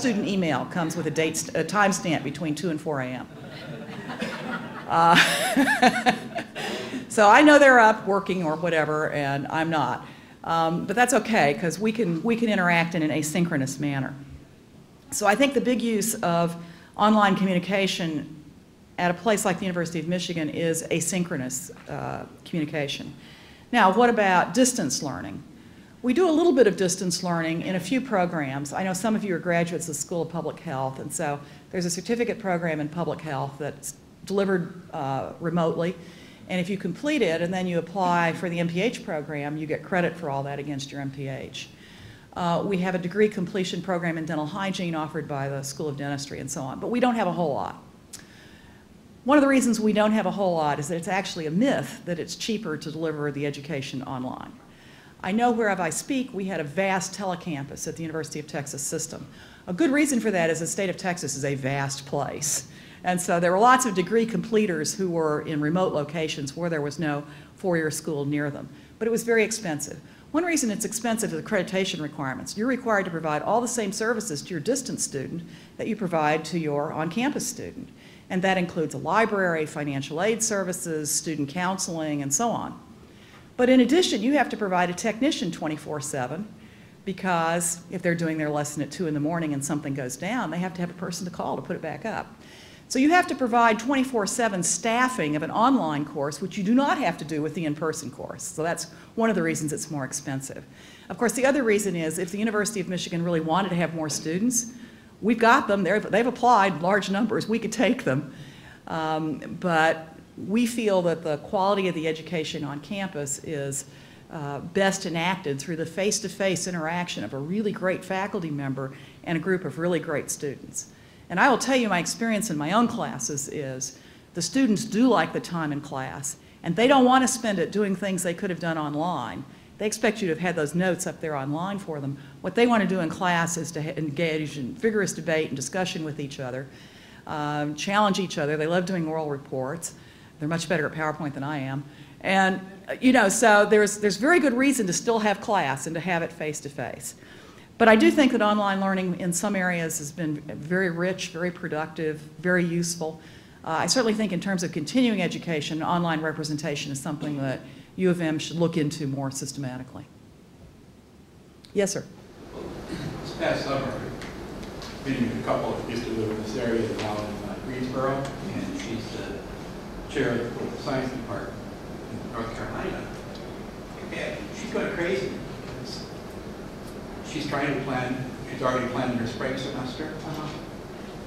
student email comes with a timestamp between 2 and 4 a.m. So I know they're up working or whatever, and I'm not. But that's okay, because we can interact in an asynchronous manner. So I think the big use of online communication at a place like the University of Michigan is asynchronous communication. Now, what about distance learning? We do a little bit of distance learning in a few programs. I know some of you are graduates of the School of Public Health, and so there's a certificate program in public health that's delivered remotely. And if you complete it and then you apply for the MPH program, you get credit for all that against your MPH. We have a degree completion program in dental hygiene offered by the School of Dentistry and so on, but we don't have a whole lot. One of the reasons we don't have a whole lot is that it's actually a myth that it's cheaper to deliver the education online. I know wherever I speak, we had a vast telecampus at the University of Texas system. A good reason for that is the state of Texas is a vast place. And so there were lots of degree completers who were in remote locations where there was no four-year school near them. But it was very expensive. One reason it's expensive is accreditation requirements. You're required to provide all the same services to your distance student that you provide to your on-campus student. And that includes a library, financial aid services, student counseling, and so on. But in addition, you have to provide a technician 24/7, because if they're doing their lesson at 2 in the morning and something goes down, they have to have a person to call to put it back up. So you have to provide 24/7 staffing of an online course, which you do not have to do with the in-person course. So that's one of the reasons it's more expensive. Of course, the other reason is if the University of Michigan really wanted to have more students, we've got them. They've applied large numbers. We could take them. But we feel that the quality of the education on campus is best enacted through the face-to-face interaction of a really great faculty member and a group of really great students. And I will tell you, my experience in my own classes is the students do like the time in class, and they don't want to spend it doing things they could have done online. They expect you to have had those notes up there online for them. What they want to do in class is to engage in vigorous debate and discussion with each other, challenge each other. They love doing oral reports. They're much better at PowerPoint than I am. And, so there's very good reason to still have class and to have it face-to-face. But I do think that online learning in some areas has been very rich, very productive, very useful. I certainly think in terms of continuing education, online representation is something that U of M should look into more systematically. Yes, sir? This past summer, meeting with a couple that used to live in this area now in Greensboro, and she's the chair of the political science department in North Carolina. And she's going crazy. She's trying to plan, she's already planning her spring semester,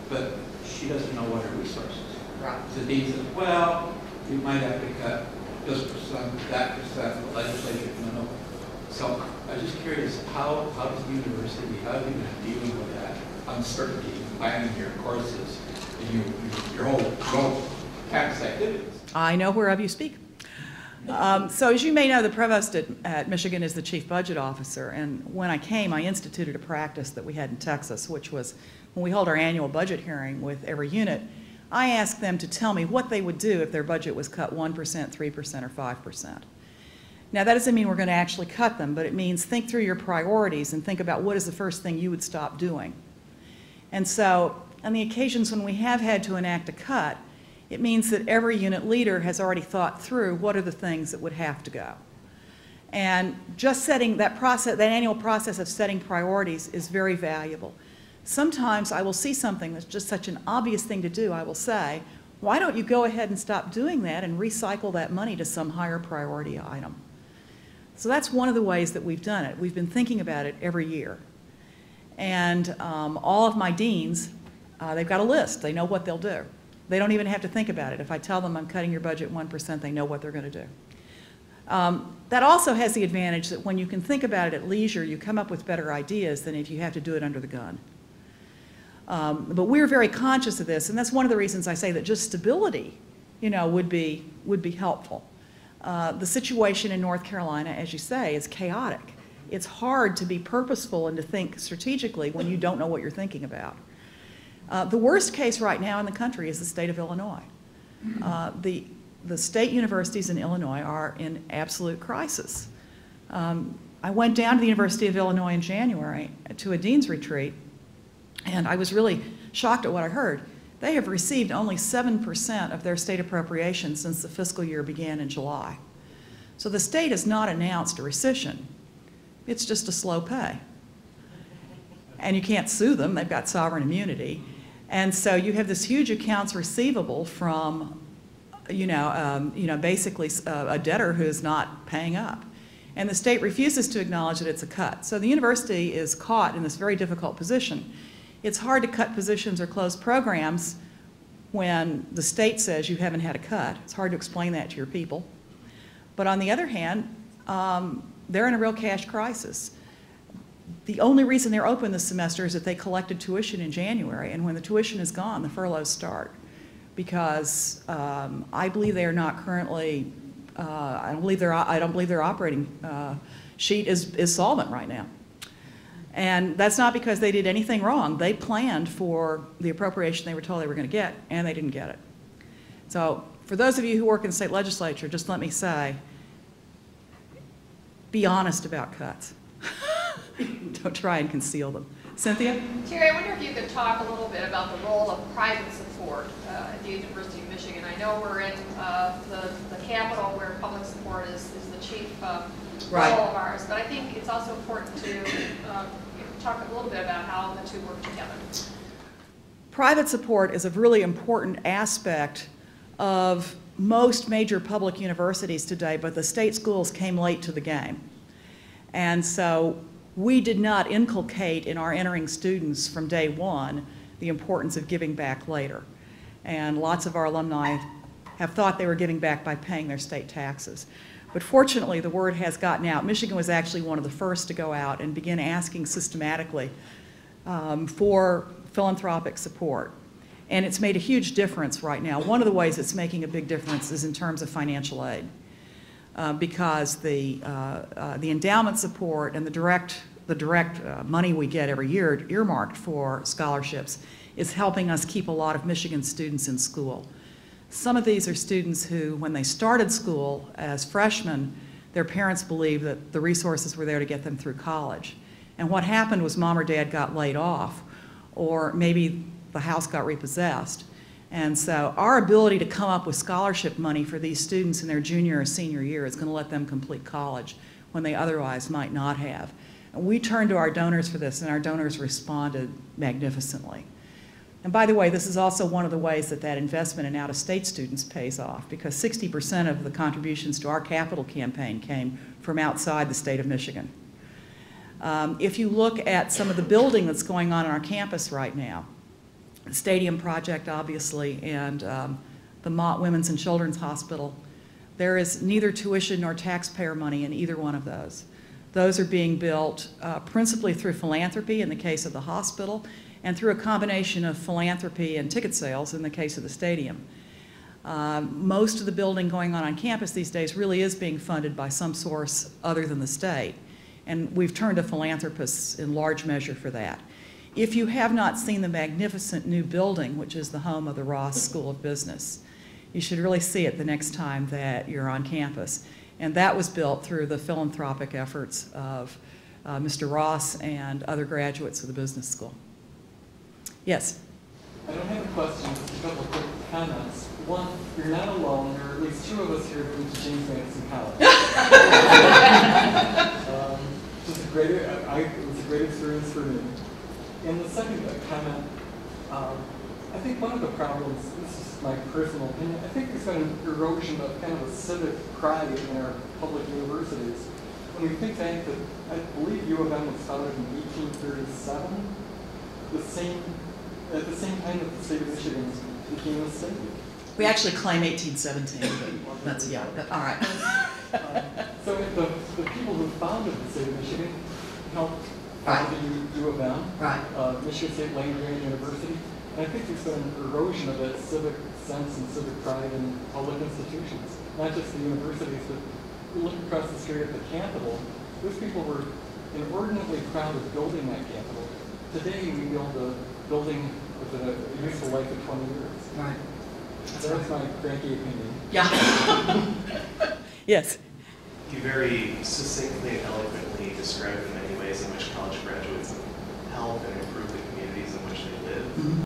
but she doesn't know what her resources are. Right. The dean says, well, you might have to cut this percent, that percent, the legislature, no. So I was just curious, how does the university, how do you deal with that uncertainty in planning your courses and your whole campus activities? I know whereof you speak. So as you may know, the provost at Michigan is the chief budget officer, and when I came, I instituted a practice that we had in Texas, which was when we hold our annual budget hearing with every unit, I asked them to tell me what they would do if their budget was cut 1%, 3%, or 5%. Now, that doesn't mean we're going to actually cut them, but it means think through your priorities and think about what is the first thing you would stop doing. And so on the occasions when we have had to enact a cut, it means that every unit leader has already thought through what are the things that would have to go. And just setting that process, that annual process of setting priorities is very valuable. Sometimes I will see something that's just such an obvious thing to do, I will say, why don't you go ahead and stop doing that and recycle that money to some higher priority item? So that's one of the ways that we've done it. We've been thinking about it every year. And all of my deans, they've got a list. They know what they'll do. They don't even have to think about it. If I tell them I'm cutting your budget 1%, they know what they're going to do. That also has the advantage that when you can think about it at leisure, you come up with better ideas than if you have to do it under the gun. But we're very conscious of this, and that's one of the reasons I say that just stability, would be helpful. The situation in North Carolina, as you say, is chaotic. It's hard to be purposeful and to think strategically when you don't know what you're thinking about. The worst case right now in the country is the state of Illinois. The state universities in Illinois are in absolute crisis. I went down to the University of Illinois in January to a dean's retreat, And I was really shocked at what I heard. They have received only 7% of their state appropriations since the fiscal year began in July. So the state has not announced a rescission. It's just a slow pay. And you can't sue them. They've got sovereign immunity. And so you have this huge accounts receivable from, basically a debtor who's not paying up. And the state refuses to acknowledge that it's a cut. So the university is caught in this very difficult position. It's hard to cut positions or close programs when the state says you haven't had a cut. It's hard to explain that to your people. But on the other hand, they're in a real cash crisis. The only reason they're open this semester is that they collected tuition in January, and when the tuition is gone, the furloughs start. Because I believe they are not currently, I don't believe their operating sheet is solvent right now. And that's not because they did anything wrong. They planned for the appropriation they were told they were going to get, and they didn't get it. So for those of you who work in the state legislature, just let me say, be honest about cuts. Don't try and conceal them. Cynthia? Terry, I wonder if you could talk a little bit about the role of private support at the University of Michigan. I know we're in the capital where public support is the chief Right. role of ours, but I think it's also important to talk a little bit about how the two work together. Private support is a really important aspect of most major public universities today, but the state schools came late to the game. And so we did not inculcate in our entering students from day one the importance of giving back later. And lots of our alumni have thought they were giving back by paying their state taxes. But fortunately, the word has gotten out. Michigan was actually one of the first to go out and begin asking systematically for philanthropic support. And it's made a huge difference right now. One of the ways it's making a big difference is in terms of financial aid. Because the endowment support and the direct money we get every year earmarked for scholarships is helping us keep a lot of Michigan students in school. Some of these are students who, when they started school as freshmen, their parents believed that the resources were there to get them through college. And what happened was mom or dad got laid off, or maybe the house got repossessed. And so our ability to come up with scholarship money for these students in their junior or senior year is going to let them complete college when they otherwise might not have. And we turned to our donors for this, and our donors responded magnificently. And by the way, this is also one of the ways that that investment in out-of-state students pays off, because 60% of the contributions to our capital campaign came from outside the state of Michigan. If you look at some of the building that's going on our campus right now, the stadium project, obviously, and the Mott Women's and Children's Hospital, there is neither tuition nor taxpayer money in either one of those. Those are being built principally through philanthropy in the case of the hospital, and through a combination of philanthropy and ticket sales in the case of the stadium. Most of the building going on campus these days really is being funded by some source other than the state, and we've turned to philanthropists in large measure for that. If you have not seen the magnificent new building, which is the home of the Ross School of Business, you should really see it the next time that you're on campus. And that was built through the philanthropic efforts of Mr. Ross and other graduates of the business school. Yes? I don't have a question, just a couple of quick comments. One, you're not alone. There are at least two of us here who went to James Madison College. It was a great experience for me. And the second comment, I think one of the problems, this is my personal opinion, I think there's been an erosion of kind of a civic pride in our public universities. When we think back that, I believe U of M was founded in 1837, at the same time that the state of Michigan became a state. We actually claim 1817, but that's, yeah, all right. So the people who founded the state of Michigan helped found the U of M, right. Michigan State Land-Grant University, and I think there's been an erosion of that civic sense and civic pride in public institutions, not just the universities, but you look across the street at the Capitol, those people were inordinately proud of building that Capitol. Today we build a building with a useful life of 20 years. Right. So that's my cranky opinion. Yeah. Yes. You very succinctly and eloquently described the many ways in which college graduates help and improve the community. activities in which they